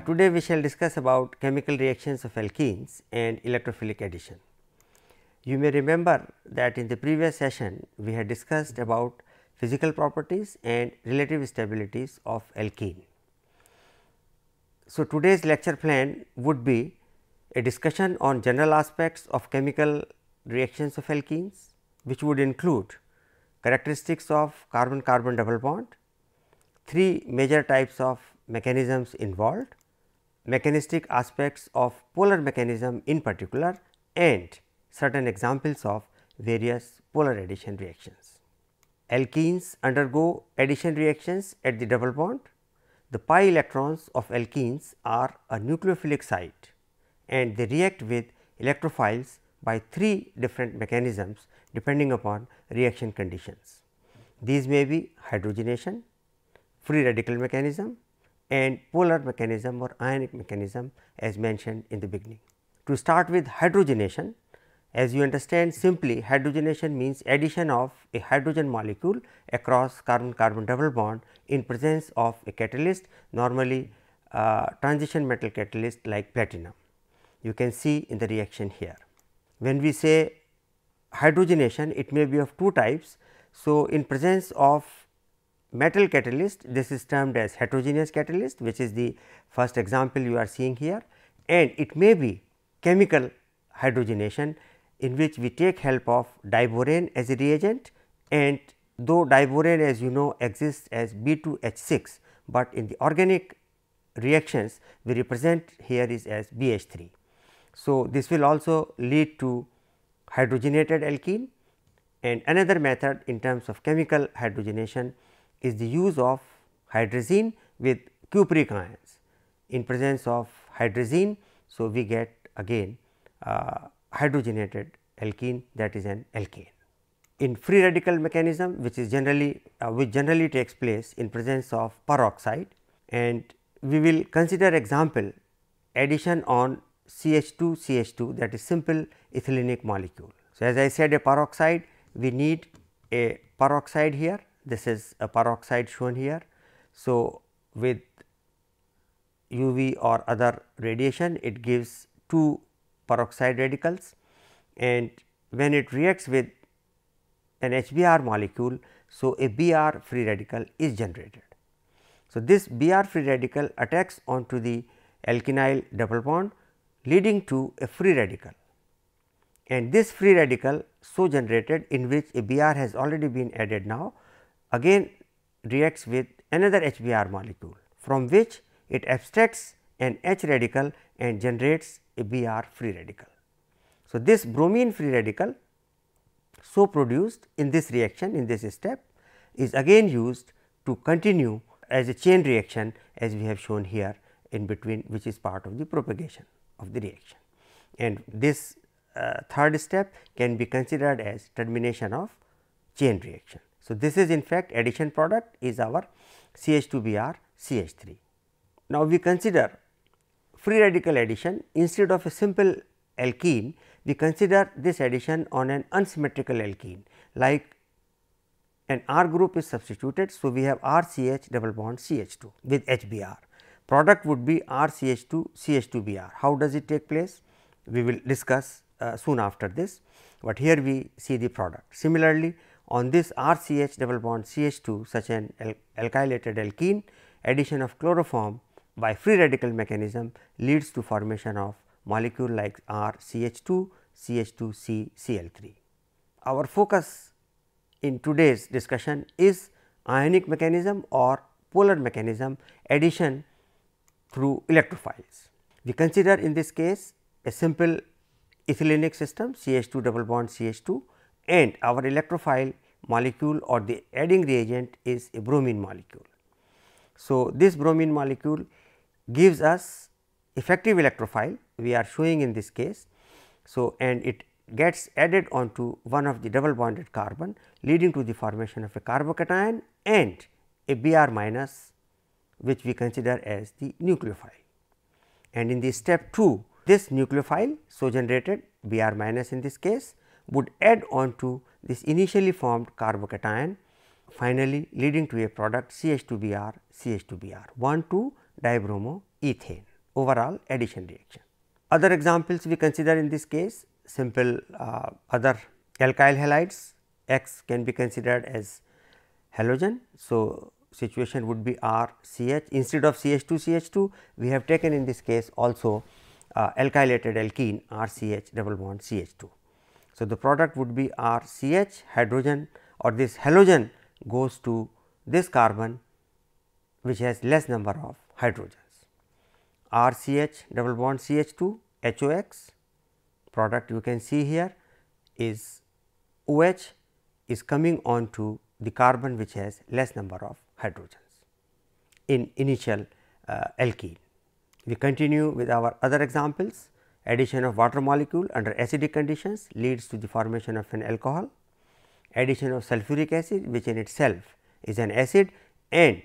Today we shall discuss about chemical reactions of alkenes and electrophilic addition. You may remember that in the previous session we had discussed about physical properties and relative stabilities of alkene. So, today's lecture plan would be a discussion on general aspects of chemical reactions of alkenes, which would include characteristics of carbon carbon double bond, three major types of mechanisms involved, mechanistic aspects of polar mechanism in particular, and certain examples of various polar addition reactions. Alkenes undergo addition reactions at the double bond. The pi electrons of alkenes are a nucleophilic site and they react with electrophiles by three different mechanisms depending upon reaction conditions. These may be hydrogenation, free radical mechanism and polar mechanism or ionic mechanism as mentioned in the beginning. To start with hydrogenation, as you understand, simply hydrogenation means addition of a hydrogen molecule across carbon carbon double bond in presence of a catalyst, normally transition metal catalyst like platinum. You can see in the reaction here. When we say hydrogenation, it may be of two types. So, in presence of metal catalyst, this is termed as heterogeneous catalyst, which is the first example you are seeing here, and it may be chemical hydrogenation, in which we take help of diborane as a reagent, and though diborane as you know exists as B2H6, but in the organic reactions we represent here is as BH3. So, this will also lead to hydrogenated alkene, and another method in terms of chemical hydrogenation is the use of hydrazine with cupric ions. In presence of hydrazine, so we get again hydrogenated alkene, that is an alkane. In free radical mechanism, which is generally takes place in presence of peroxide, and we will consider example addition on CH2 that is simple ethylenic molecule. So, as I said, a peroxide, we need a peroxide here, this is a peroxide shown here. So, with UV or other radiation, it gives two peroxide radicals, and when it reacts with an HBr molecule, so a Br free radical is generated. So, this Br free radical attacks onto the alkenyl double bond, leading to a free radical, and this free radical so generated, in which a Br has already been added now, again reacts with another HBr molecule, from which it abstracts an H radical and generates a Br free radical. So, this bromine free radical so produced in this reaction, in this step, is again used to continue as a chain reaction, as we have shown here in between, which is part of the propagation of the reaction. And this third step can be considered as termination of chain reaction. So, this is in fact addition product is our CH2Br CH3. Now, we consider free radical addition instead of a simple alkene, we consider this addition on an unsymmetrical alkene, like an R group is substituted. So, we have RCH double bond CH2 with HBr, product would be RCH2 CH2Br. How does it take place? We will discuss soon after this, but here we see the product. Similarly, on this RCH double bond CH2, such an alkylated alkene, addition of chloroform by free radical mechanism leads to formation of molecule like RCH2 CH2C Cl3. Our focus in today's discussion is ionic mechanism or polar mechanism addition through electrophiles. We consider in this case a simple ethylenic system CH2 double bond CH2, and our electrophile molecule or the adding reagent is a bromine molecule. So, this bromine molecule gives us effective electrophile, we are showing in this case. So, and it gets added onto one of the double bonded carbon, leading to the formation of a carbocation and a Br minus, which we consider as the nucleophile. And in the step 2, this nucleophile so generated Br minus in this case would add on to this initially formed carbocation, finally leading to a product CH2Br CH2Br 1 2 dibromoethane, overall addition reaction. Other examples we consider in this case, simple other alkyl halides, X can be considered as halogen. So, situation would be RCH, instead of CH2 we have taken in this case also alkylated alkene RCH double bond CH2. So, the product would be RCH hydrogen, or this halogen goes to this carbon which has less number of hydrogens. RCH double bond CH2 HOX, product you can see here is OH is coming on to the carbon which has less number of hydrogens in initial alkene. We continue with our other examples. Addition of water molecule under acidic conditions leads to the formation of an alcohol. Addition of sulfuric acid, which in itself is an acid, and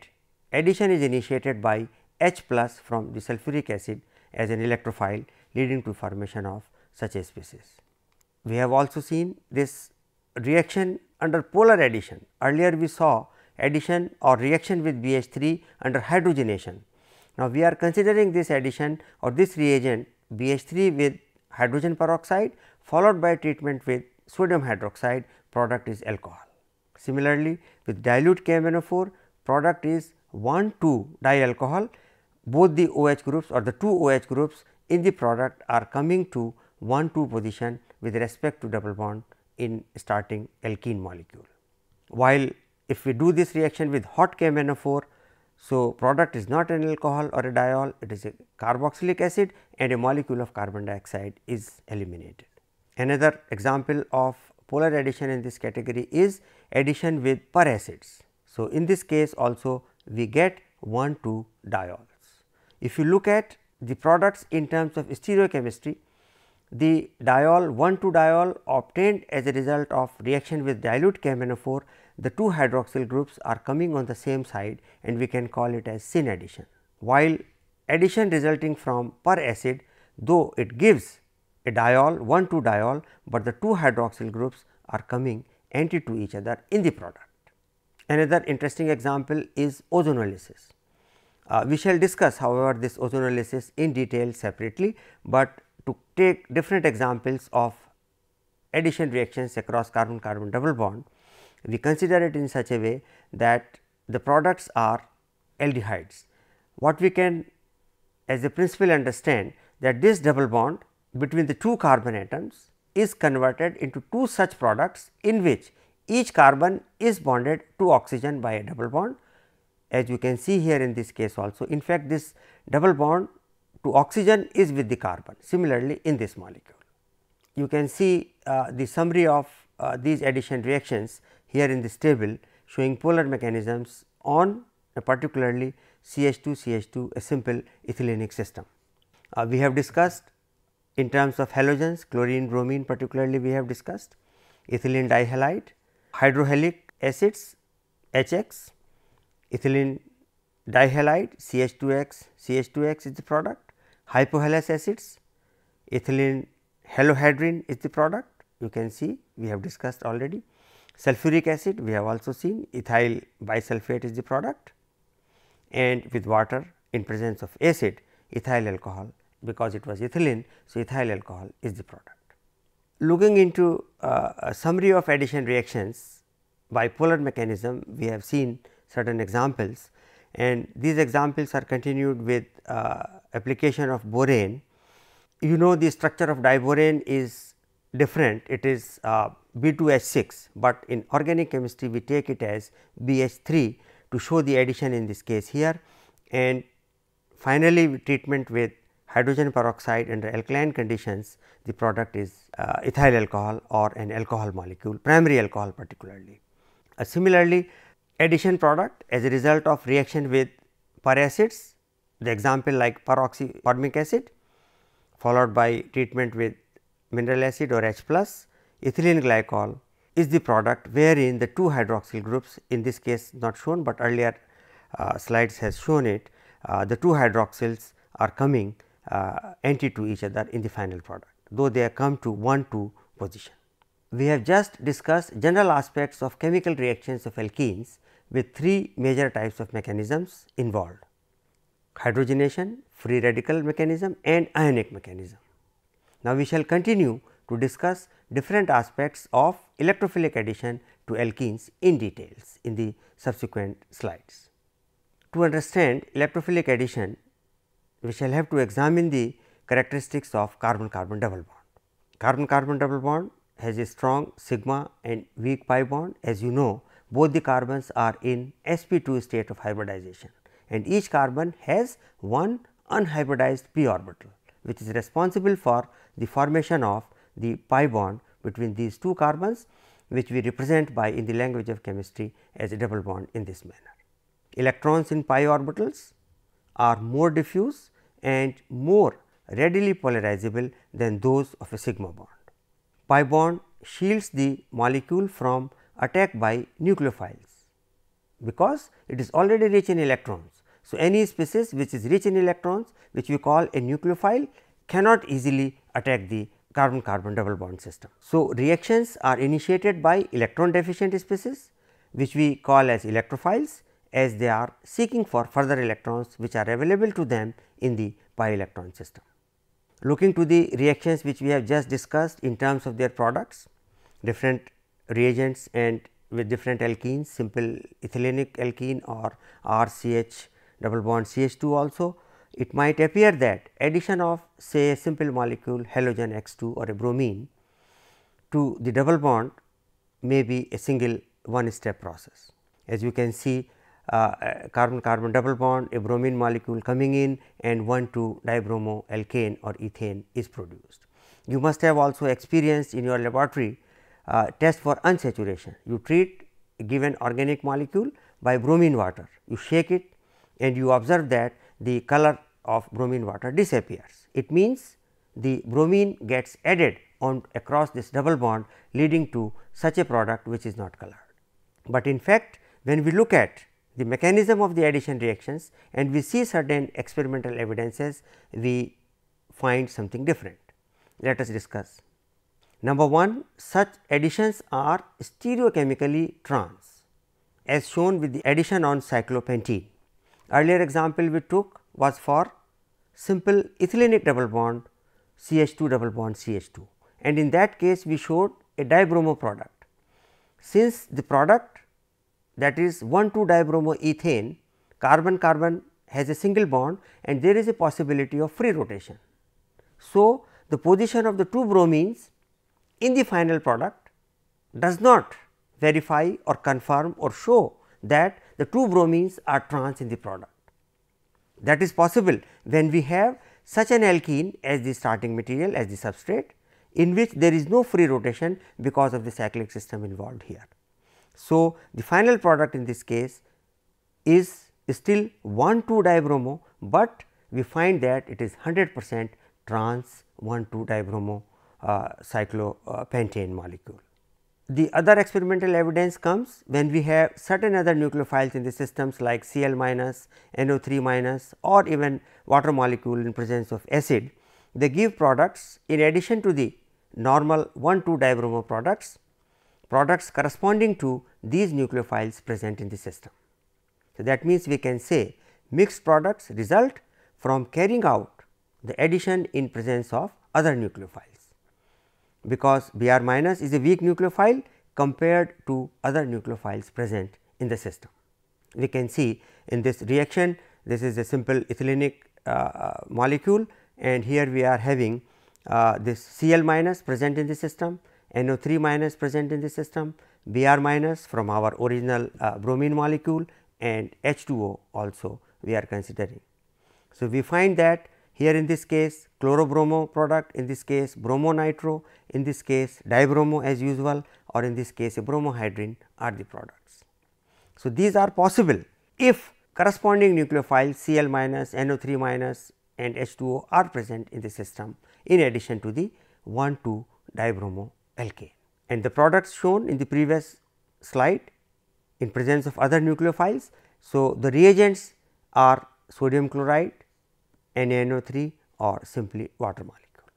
addition is initiated by H plus from the sulfuric acid as an electrophile, leading to formation of such a species. We have also seen this reaction under polar addition. Earlier we saw addition or reaction with BH3 under hydrogenation. Now, we are considering this addition or this reagent BH3 with hydrogen peroxide followed by treatment with sodium hydroxide, product is alcohol. Similarly, with dilute KMnO4, product is 1,2 dialcohol, both the OH groups or the two OH groups in the product are coming to 1,2 position with respect to double bond in starting alkene molecule. While if we do this reaction with hot KMnO4, so product is not an alcohol or a diol, it is a carboxylic acid and a molecule of carbon dioxide is eliminated. Another example of polar addition in this category is addition with peracids. So, in this case also we get 1,2 diols. If you look at the products in terms of stereochemistry, the diol 1,2 diol obtained as a result of reaction with dilute KMnO4, the two hydroxyl groups are coming on the same side and we can call it as syn addition. While addition resulting from peracid, though it gives a diol 1,2 diol, but the two hydroxyl groups are coming anti to each other in the product. Another interesting example is ozonolysis. We shall discuss however, this ozonolysis in detail separately, but to take different examples of addition reactions across carbon carbon double bond, we consider it in such a way that the products are aldehydes. What we can as a principle understand that this double bond between the two carbon atoms is converted into two such products in which each carbon is bonded to oxygen by a double bond, as you can see here in this case also. In fact, this double bond to oxygen is with the carbon. Similarly, in this molecule you can see the summary of these addition reactions here in this table, showing polar mechanisms on particularly CH2 a simple ethylenic system. We have discussed in terms of halogens, chlorine, bromine particularly we have discussed, ethylene dihalide, hydrohalic acids HX, ethylene dihalide CH2X is the product, hypohalous acids, ethylene halohydrine is the product, you can see we have discussed already. Sulfuric acid we have also seen, ethyl bisulfate is the product, and with water in presence of acid ethyl alcohol, because it was ethylene. So, ethyl alcohol is the product. Looking into a summary of addition reactions by polar mechanism, we have seen certain examples, and these examples are continued with application of borane. You know, the structure of diborane is different, it is B2H6, but in organic chemistry we take it as BH3 to show the addition in this case here, and finally, treatment with hydrogen peroxide under alkaline conditions, the product is ethyl alcohol or an alcohol molecule, primary alcohol particularly. Similarly, addition product as a result of reaction with peracids, the example like peroxyformic acid followed by treatment with mineral acid or H plus, ethylene glycol is the product wherein the two hydroxyl groups, in this case not shown, but earlier slides has shown it, the two hydroxyls are coming anti to each other in the final product, though they have come to 1,2 position. We have just discussed general aspects of chemical reactions of alkenes with three major types of mechanisms involved. hydrogenation, free radical mechanism and ionic mechanism. Now, we shall continue to discuss different aspects of electrophilic addition to alkenes in details in the subsequent slides. To understand electrophilic addition, we shall have to examine the characteristics of carbon-carbon double bond. Carbon-carbon double bond has a strong sigma and weak pi bond. As you know, both the carbons are in sp2 state of hybridization, and each carbon has one unhybridized p orbital, which is responsible for the formation of the pi bond between these two carbons, which we represent by in the language of chemistry as a double bond in this manner. Electrons in pi orbitals are more diffuse and more readily polarizable than those of a sigma bond. Pi bond shields the molecule from attack by nucleophiles, because it is already rich in electrons. So, any species which is rich in electrons, which we call a nucleophile, cannot easily attack the carbon-carbon double bond system. So, reactions are initiated by electron deficient species, which we call as electrophiles, as they are seeking for further electrons which are available to them in the pi electron system. Looking to the reactions which we have just discussed in terms of their products, different reagents and with different alkenes, simple ethylenic alkene or RCH double bond CH2 also, it might appear that addition of say a simple molecule halogen X2 or a bromine to the double bond may be a single one step process. As you can see, carbon-carbon double bond, a bromine molecule coming in and 1,2-dibromo alkane or ethane is produced. You must have also experienced in your laboratory test for unsaturation. You treat a given organic molecule by bromine water, you shake it and you observe that the color of bromine water disappears. It means the bromine gets added on across this double bond, leading to such a product which is not colored. But in fact, when we look at the mechanism of the addition reactions and we see certain experimental evidences, we find something different. Let us discuss. Number 1, such additions are stereochemically trans, as shown with the addition on cyclopentene. Earlier example we took was for simple ethylenic double bond CH2 double bond CH2, and in that case we showed a dibromo product. Since the product, that is 1,2-dibromo ethane, carbon carbon has a single bond and there is a possibility of free rotation. So, the position of the two bromines in the final product does not verify or confirm or show that the two bromines are trans in the product. That is possible when we have such an alkene as the starting material, as the substrate, in which there is no free rotation because of the cyclic system involved here. So, the final product in this case is still 1,2-dibromo, but we find that it is 100% trans 1,2-dibromo cyclopentane molecule. The other experimental evidence comes when we have certain other nucleophiles in the systems like Cl minus, NO3 minus or even water molecule in presence of acid. They give products in addition to the normal 1,2-dibromo products corresponding to these nucleophiles present in the system. So, that means we can say mixed products result from carrying out the addition in presence of other nucleophiles, because Br minus is a weak nucleophile compared to other nucleophiles present in the system. We can see in this reaction, this is a simple ethylenic molecule, and here we are having this Cl minus present in the system, NO3 minus present in the system, Br minus from our original bromine molecule and H2O also we are considering. So, we find that here in this case chlorobromo product, in this case bromo nitro, in this case dibromo as usual, or in this case a bromohydrine are the products. So, these are possible if corresponding nucleophiles Cl minus, NO3 minus and H2O are present in the system in addition to the 1,2-dibromo alkane. And the products shown in the previous slide in presence of other nucleophiles. So, the reagents are sodium chloride, NaNO3 or simply water molecule.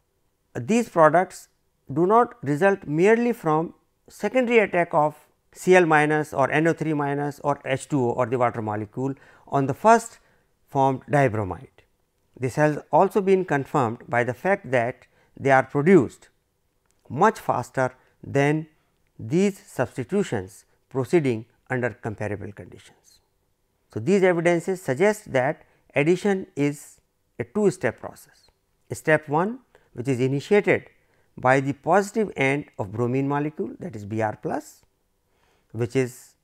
These products do not result merely from secondary attack of Cl minus or NO3 minus or H2O or the water molecule on the first formed dibromide. This has also been confirmed by the fact that they are produced much faster than these substitutions proceeding under comparable conditions. So, these evidences suggest that addition is a two-step process. Step 1, which is initiated by the positive end of bromine molecule, that is Br plus, which is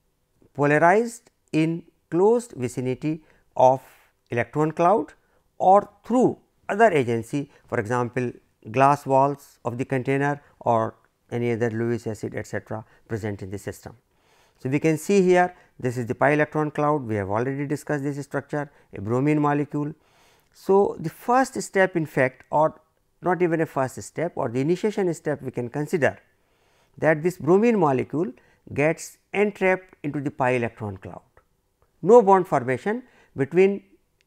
polarized in closed vicinity of electron cloud or through other agency, for example, glass walls of the container or any other Lewis acid etcetera present in the system. So, we can see here this is the pi electron cloud, we have already discussed this structure, a bromine molecule. So, the first step in fact, or not even a first step, or the initiation step, we can consider that this bromine molecule gets entrapped into the pi electron cloud. No bond formation between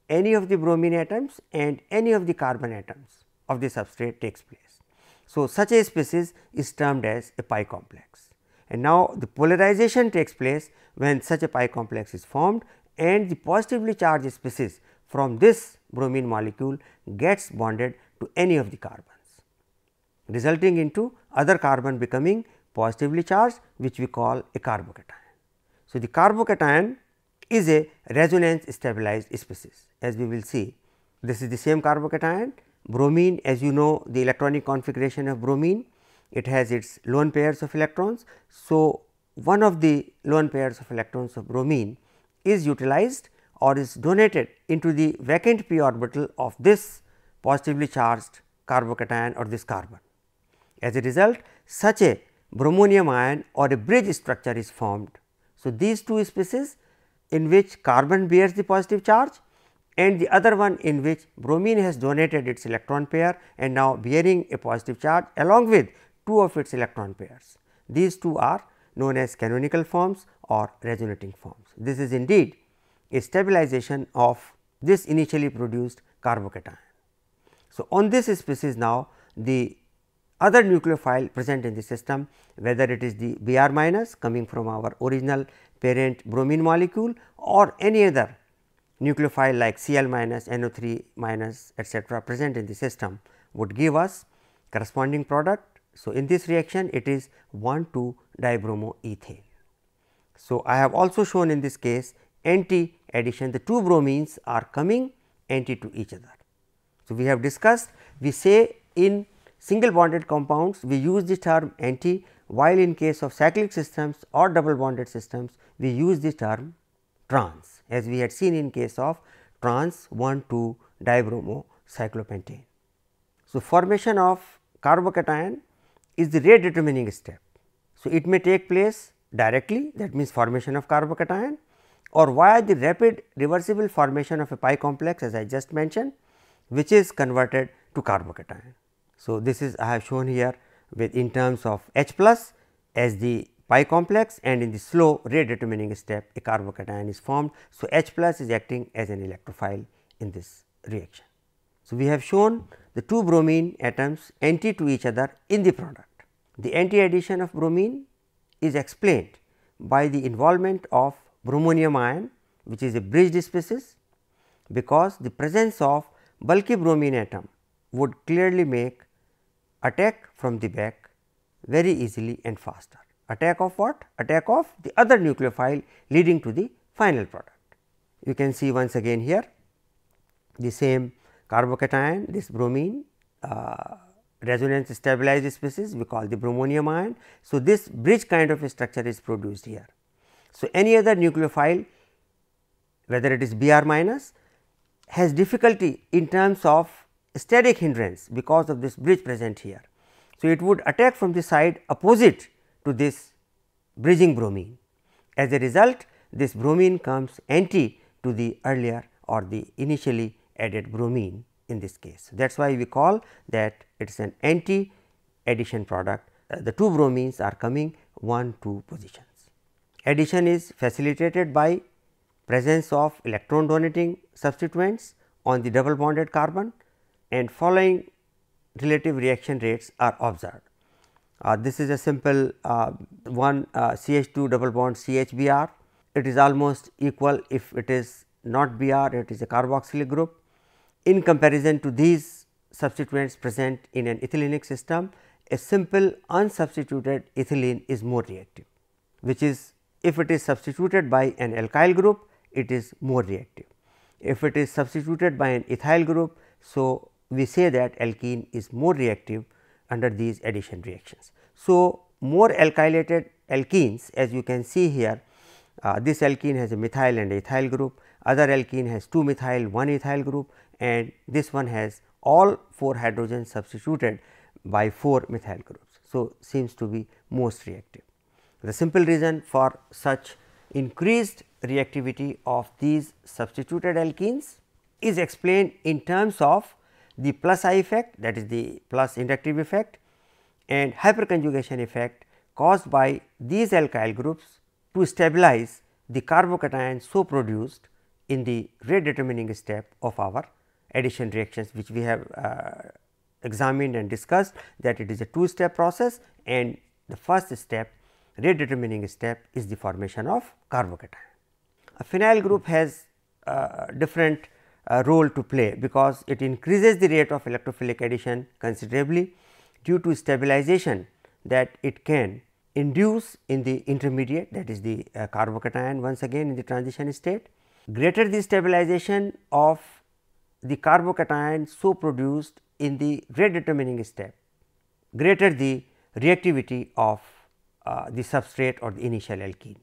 any of the bromine atoms and any of the carbon atoms of the substrate takes place. So, such a species is termed as a pi complex, and now the polarization takes place when such a pi complex is formed and the positively charged species from this bromine molecule gets bonded to any of the carbons, resulting into other carbon becoming positively charged, which we call a carbocation. So, the carbocation is a resonance stabilized species, as we will see. This is the same carbocation. Bromine, as you know, the electronic configuration of bromine, it has its lone pairs of electrons. So, one of the lone pairs of electrons of bromine is utilized or is donated into the vacant p orbital of this positively charged carbocation or this carbon. As a result, such a bromonium ion or a bridge structure is formed. So, these two species in which carbon bears the positive charge and the other one in which bromine has donated its electron pair and now bearing a positive charge along with two of its electron pairs. These two are known as canonical forms or resonating forms. This is indeed a stabilization of this initially produced carbocation. So, on this species now the other nucleophile present in the system, whether it is the Br minus coming from our original parent bromine molecule or any other nucleophile like Cl minus, NO3 minus etcetera present in the system would give us corresponding product. So, in this reaction it is 1,2-dibromoethane. So, I have also shown in this case anti addition, the two bromines are coming anti to each other. So, we have discussed, we say in single bonded compounds we use the term anti, while in case of cyclic systems or double bonded systems we use the term trans, as we had seen in case of trans 1,2-dibromocyclopentane. So, formation of carbocation is the rate determining step. So, it may take place directly, that means formation of carbocation, or via the rapid reversible formation of a pi complex as I just mentioned, which is converted to carbocation. So, this is I have shown here with in terms of H plus as the pi complex, and in the slow rate determining step a carbocation is formed. So, H plus is acting as an electrophile in this reaction. So, we have shown the two bromine atoms anti to each other in the product. The anti addition of bromine is explained by the involvement of bromonium ion, which is a bridged species, because the presence of bulky bromine atom would clearly make attack from the back very easily and faster. Attack of what? Attack of the other nucleophile leading to the final product. You can see once again here the same carbocation, this bromine resonance stabilized species we call the bromonium ion. So, this bridge kind of a structure is produced here. So, any other nucleophile, whether it is Br minus, has difficulty in terms of steric hindrance because of this bridge present here. So, it would attack from the side opposite to this bridging bromine. As a result, this bromine comes anti to the earlier or the initially added bromine in this case. That is why we call that it is an anti addition product. The two bromines are coming 1-2 positions. Addition is facilitated by presence of electron donating substituents on the double bonded carbon, and following relative reaction rates are observed. This is a simple one CH2 double bond CHBr. It is almost equal if it is not Br, it is a carboxylic group. In comparison to these substituents present in an ethylenic system, a simple unsubstituted ethylene is more reactive, which is if it is substituted by an alkyl group, it is more reactive. If it is substituted by an ethyl group, so we say that alkene is more reactive under these addition reactions. So, more alkylated alkenes, as you can see here, this alkene has a methyl and ethyl group, other alkene has 2 methyl 1 ethyl group, and this one has all 4 hydrogens substituted by 4 methyl groups. So, seems to be most reactive. The simple reason for such increased reactivity of these substituted alkenes is explained in terms of the plus I effect, that is the plus inductive effect, and hyperconjugation effect caused by these alkyl groups to stabilize the carbocation so produced in the rate determining step of our addition reactions, which we have examined and discussed, that it is a 2-step process, and the first step, rate determining step, is the formation of carbocation. A phenyl group has different role to play, because it increases the rate of electrophilic addition considerably due to stabilization that it can induce in the intermediate, that is the carbocation once again in the transition state. Greater the stabilization of the carbocation so produced in the rate determining step, greater the reactivity of the substrate or the initial alkene.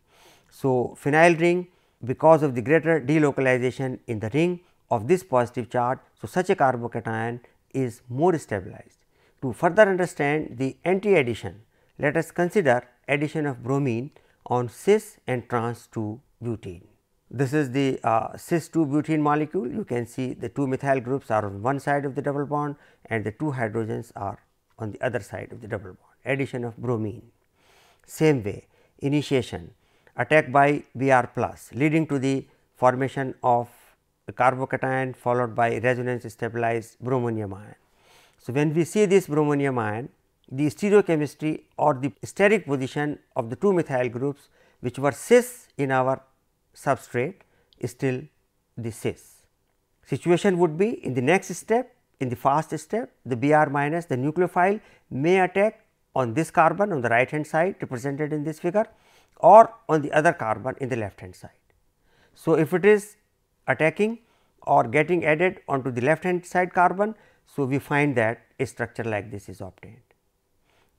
So, phenyl ring, because of the greater delocalization in the ring of this positive charge, so such a carbocation is more stabilized. To further understand the anti addition, let us consider addition of bromine on cis and trans 2 butene. This is the cis 2 butene molecule. You can see the 2 methyl groups are on one side of the double bond and the 2 hydrogens are on the other side of the double bond. Addition of bromine. Same way, initiation, attack by Br plus leading to the formation of a carbocation followed by resonance stabilized bromonium ion. So, when we see this bromonium ion, the stereochemistry or the steric position of the 2 methyl groups which were cis in our substrate is still the cis. Situation would be in the next step, in the fast step, the Br minus, the nucleophile may attack on this carbon on the right hand side represented in this figure, or on the other carbon in the left hand side. So, if it is attacking or getting added onto the left hand side carbon, so we find that a structure like this is obtained.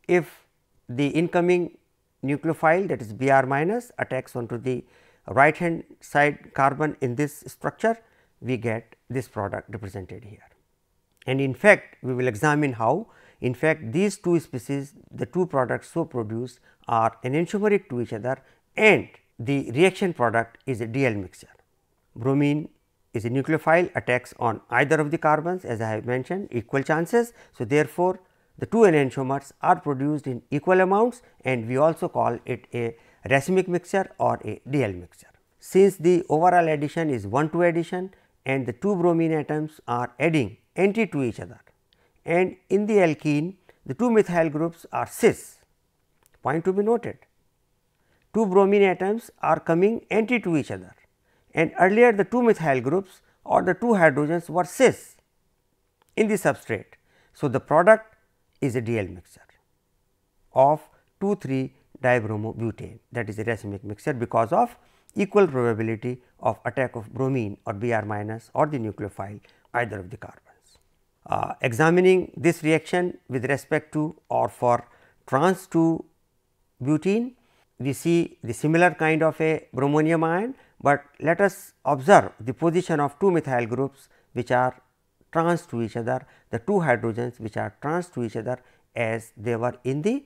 If the incoming nucleophile, that is Br minus, attacks onto the right hand side carbon in this structure, we get this product represented here. And in fact, we will examine how in fact these two species, the two products so produced are enantiomeric to each other, and the reaction product is a DL mixture. Bromine is a nucleophile, attacks on either of the carbons, as I have mentioned, equal chances. So, therefore, the two enantiomers are produced in equal amounts, and we also call it a racemic mixture or a DL mixture. Since the overall addition is 1:2 addition and the two bromine atoms are adding anti to each other, and in the alkene the two methyl groups are cis. Point to be noted, two bromine atoms are coming anti to each other, and earlier the two methyl groups or the two hydrogens were cis in the substrate. So, the product is a DL mixture of 2,3-dibromobutane, that is a racemic mixture, because of equal probability of attack of bromine or Br minus or the nucleophile either of the carbons. Examining this reaction with respect to or for trans 2 butene, we see the similar kind of a bromonium ion, but let us observe the position of two methyl groups which are trans to each other, the two hydrogens which are trans to each other as they were in the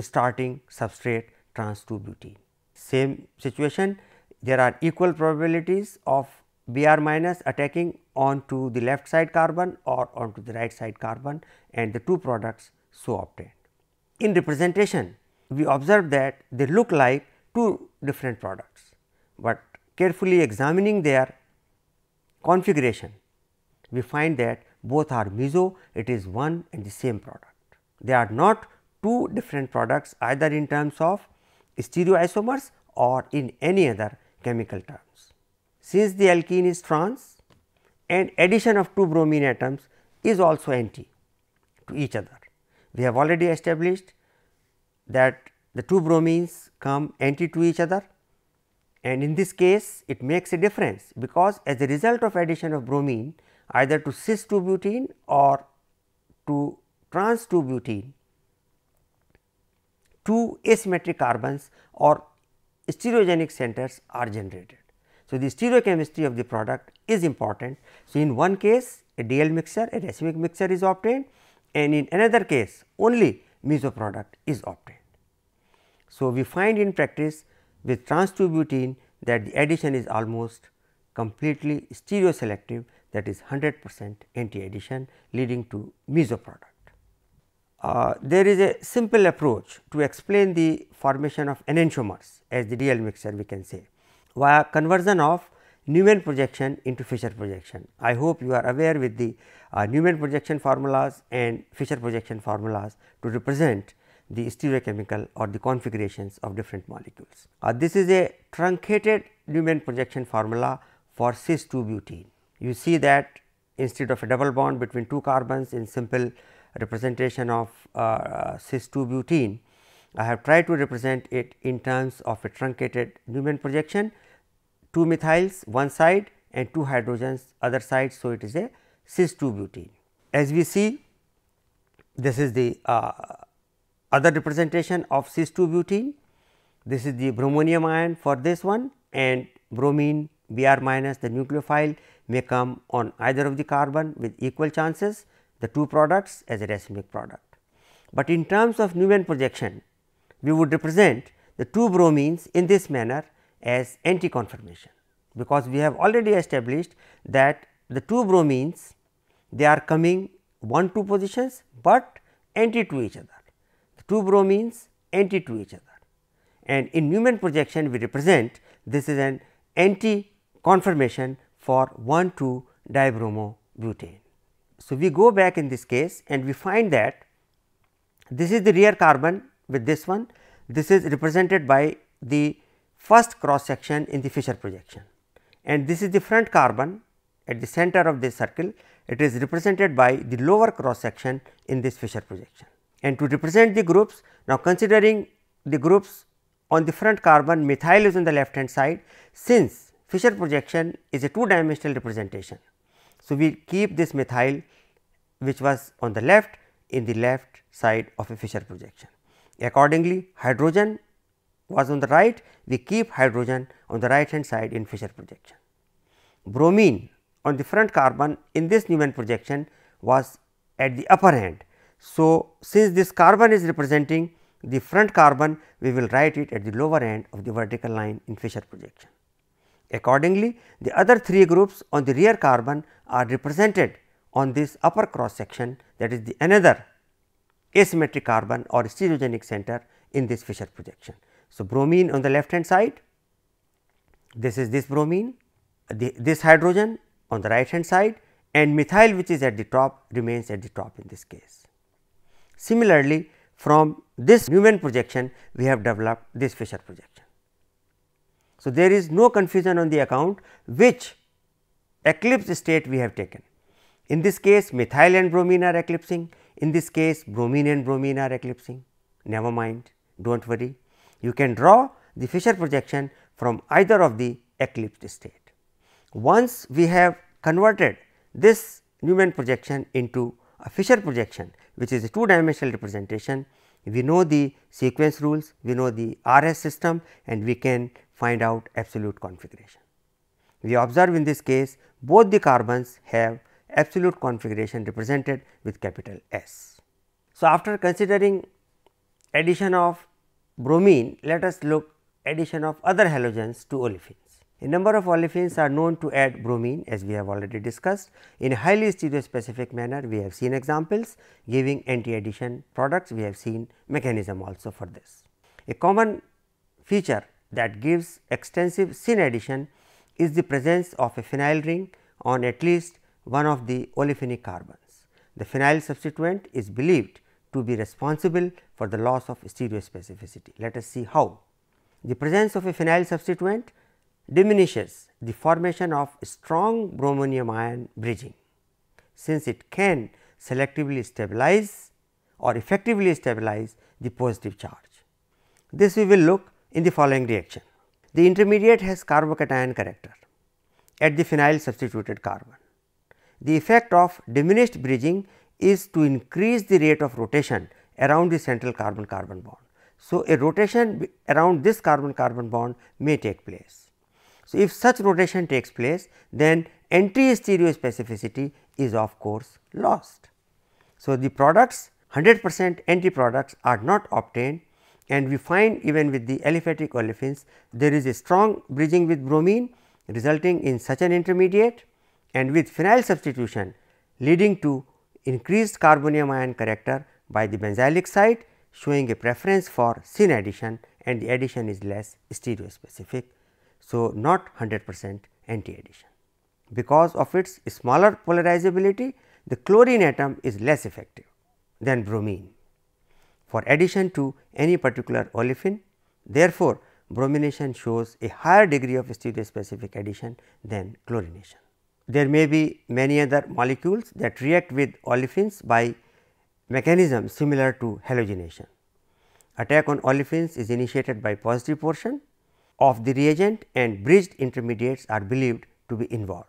starting substrate trans 2 butene. Same situation, there are equal probabilities of Br minus attacking onto the left side carbon or onto the right side carbon, and the two products so obtained. In representation, we observe that they look like two different products, but carefully examining their configuration, we find that both are meso, it is one and the same product. They are not two different products either in terms of stereoisomers or in any other chemical terms. since the alkene is trans and addition of two bromine atoms is also anti to each other. We have already established that the two bromines come anti to each other, and in this case it makes a difference, because as a result of addition of bromine either to cis 2 butene or to trans 2 butene, two asymmetric carbons or stereogenic centers are generated. So, the stereochemistry of the product is important. So, in one case a DL mixture, a racemic mixture is obtained, and in another case only meso product is obtained. So, we find in practice with trans 2 butene that the addition is almost completely stereoselective, that is 100% anti addition, leading to meso product. There is a simple approach to explain the formation of enantiomers as the DL mixture, we can say, via conversion of Newman projection into Fischer projection. I hope you are aware with the Newman projection formulas and Fischer projection formulas to represent the stereochemical or the configurations of different molecules. This is a truncated Newman projection formula for cis 2 butene. You see that instead of a double bond between two carbons in simple representation of cis 2 butene, I have tried to represent it in terms of a truncated Newman projection, two methyls one side and two hydrogens other side. So, it is a cis 2 butene. As we see, this is the other representation of cis 2 butene. This is the bromonium ion for this one, and bromine Br minus, the nucleophile, may come on either of the carbon with equal chances, the two products as a racemic product. But in terms of Newman projection, we would represent the two bromines in this manner as anti conformation, because we have already established that the two bromines, they are coming 1-2 positions, but anti to each other. The two bromines anti to each other, and in Newman projection we represent this is an anti conformation for 1,2 dibromobutane. So, we go back in this case and we find that this is the rear carbon with this one, this is represented by the first cross section in the Fischer projection, and this is the front carbon at the center of this circle, it is represented by the lower cross section in this Fischer projection. And to represent the groups, now considering the groups on the front carbon, methyl is on the left hand side, since Fischer projection is a two dimensional representation. So, we keep this methyl which was on the left in the left side of a Fischer projection. Accordingly, hydrogen was on the right, we keep hydrogen on the right hand side in Fischer projection. Bromine on the front carbon in this Newman projection was at the upper end. So, since this carbon is representing the front carbon, we will write it at the lower end of the vertical line in Fischer projection. Accordingly, the other three groups on the rear carbon are represented on this upper cross section, that is the another asymmetric carbon or stereogenic center in this Fischer projection. So, bromine on the left hand side, this is this bromine, this hydrogen on the right hand side, and methyl which is at the top remains at the top in this case. Similarly, from this Newman projection we have developed this Fischer projection. So, there is no confusion on the account which eclipse state we have taken. In this case methyl and bromine are eclipsing, in this case bromine and bromine are eclipsing, never mind, do not worry. You can draw the Fischer projection from either of the eclipsed state. Once we have converted this Newman projection into a Fischer projection, which is a two dimensional representation, we know the sequence rules, we know the RS system, and we can find out absolute configuration. We observe in this case both the carbons have absolute configuration represented with capital S. So, after considering addition of bromine, let us look addition of other halogens to olefins. A number of olefins are known to add bromine, as we have already discussed. In a highly stereospecific manner, we have seen examples giving anti addition products, we have seen mechanism also for this. A common feature that gives extensive syn addition is the presence of a phenyl ring on at least one of the olefinic carbons. The phenyl substituent is believed to be responsible for the loss of stereospecificity. Let us see how. The presence of a phenyl substituent diminishes the formation of strong bromonium ion bridging, since it can selectively stabilize or effectively stabilize the positive charge. This we will look in the following reaction. The intermediate has carbocation character at the phenyl substituted carbon. The effect of diminished bridging is to increase the rate of rotation around the central carbon carbon bond. So, a rotation around this carbon carbon bond may take place. So, if such rotation takes place, then anti-stereospecificity is of course lost. So, the products 100% anti products are not obtained, and we find even with the aliphatic olefins there is a strong bridging with bromine resulting in such an intermediate, and with phenyl substitution leading to increased carbonium ion character by the benzylic site, showing a preference for syn addition, and the addition is less stereospecific. So, not 100% anti addition. Because of its smaller polarizability, the chlorine atom is less effective than bromine for addition to any particular olefin. Therefore, bromination shows a higher degree of stereospecific addition than chlorination. There may be many other molecules that react with olefins by mechanism similar to halogenation. Attack on olefins is initiated by positive portion of the reagent, and bridged intermediates are believed to be involved.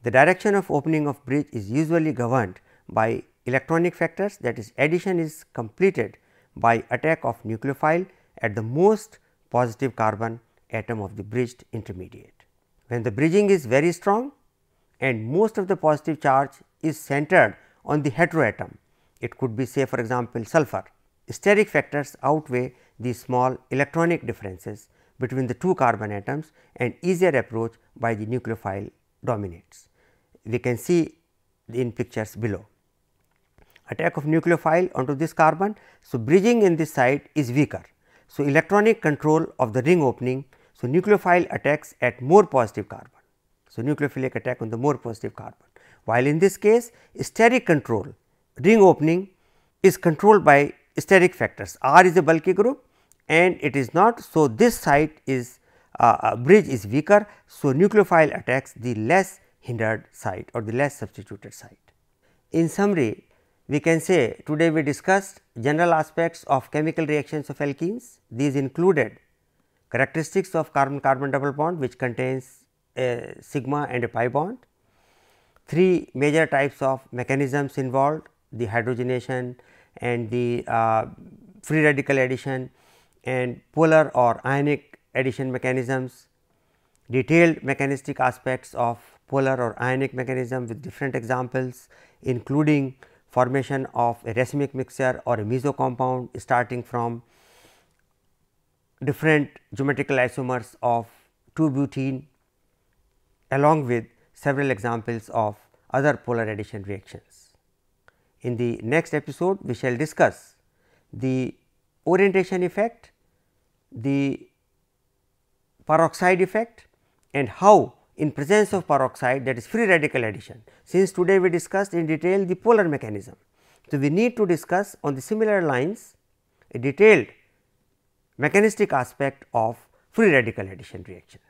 The direction of opening of bridge is usually governed by electronic factors, that is, addition is completed by attack of nucleophile at the most positive carbon atom of the bridged intermediate. When the bridging is very strong and most of the positive charge is centered on the heteroatom, it could be, say for example, sulfur, steric factors outweigh the small electronic differences between the two carbon atoms, and easier approach by the nucleophile dominates. We can see in pictures below. Attack of nucleophile onto this carbon. So, bridging in this site is weaker. So, electronic control of the ring opening. So, nucleophile attacks at more positive carbon. So, nucleophilic attack on the more positive carbon, while in this case steric control, ring opening is controlled by steric factors. R is a bulky group and it is not. So, this site is bridge is weaker. So, nucleophile attacks the less hindered site or the less substituted site. In summary, we can say today we discussed general aspects of chemical reactions of alkenes. These included characteristics of carbon carbon double bond, which contains a sigma and a pi bond, 3 major types of mechanisms involved, the hydrogenation and the free radical addition and polar or ionic addition mechanisms, detailed mechanistic aspects of polar or ionic mechanism with different examples, including formation of a racemic mixture or a meso compound starting from different geometrical isomers of 2-butene, along with several examples of other polar addition reactions. In the next episode, we shall discuss the orientation effect, the peroxide effect, and how in presence of peroxide, that is free radical addition. Since today we discussed in detail the polar mechanism. So, we need to discuss on the similar lines a detailed mechanistic aspect of free radical addition reactions.